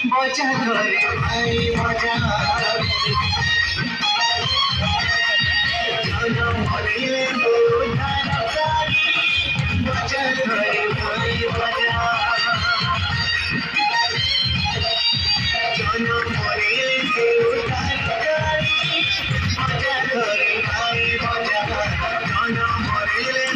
মজা করে ভাই মজা মরিলে মজা করে ভাই মজা জন মরিলে মজা করে ভাই মজা জন মরিলে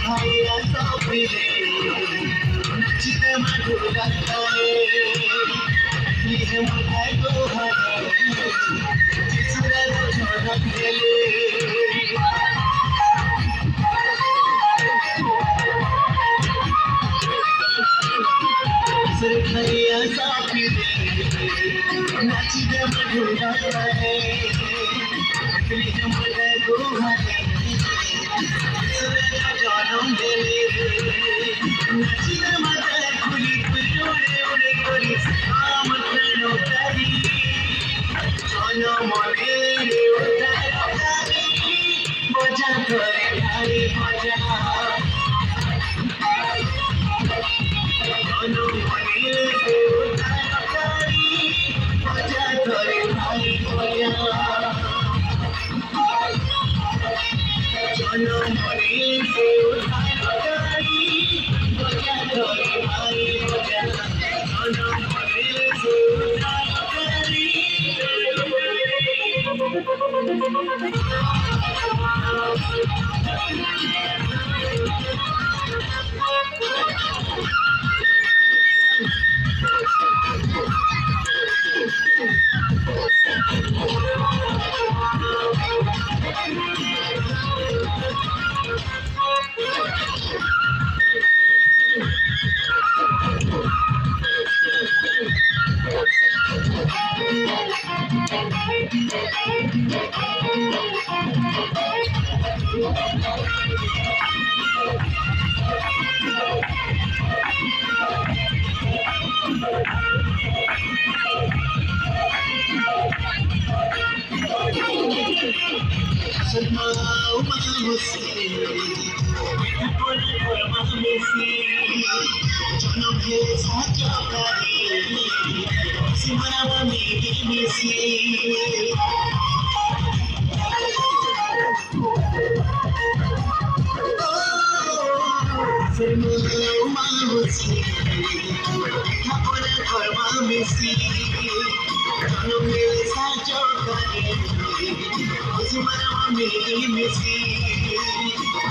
भाइया सौंपले नचित मधुरा करे ये मधुरा गोहरे सुरत झलक देले सर भैया सौंपले नचित मधुरा करे ये मधुरा गोहरे জনম দেলে নাচির মাথায় খুলি খুলি উড়ে উড়ে করি আমার প্রাণ তারি জনম দেলে মজা করে ভাই মজা জনম দেলে মজা করে ভাই মজা জনম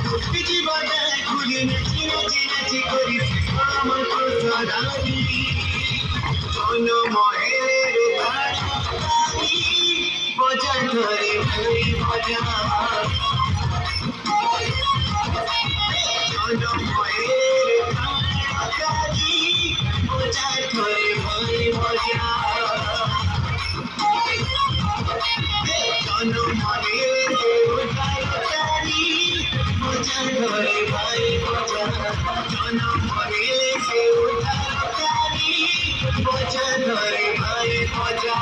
পিছি বাজায় ঘুরি নাচি নাচি নাচি করি আমার প্রসাদানি জনময়ের তারি বজা ধরে ভাই বজা জনময়ের তারি বজা ধরে ভাই বজা জনময়ের তারি বজা ধরে ভাই বজা জনময়ের তারি বজা ধরে ভাই বজা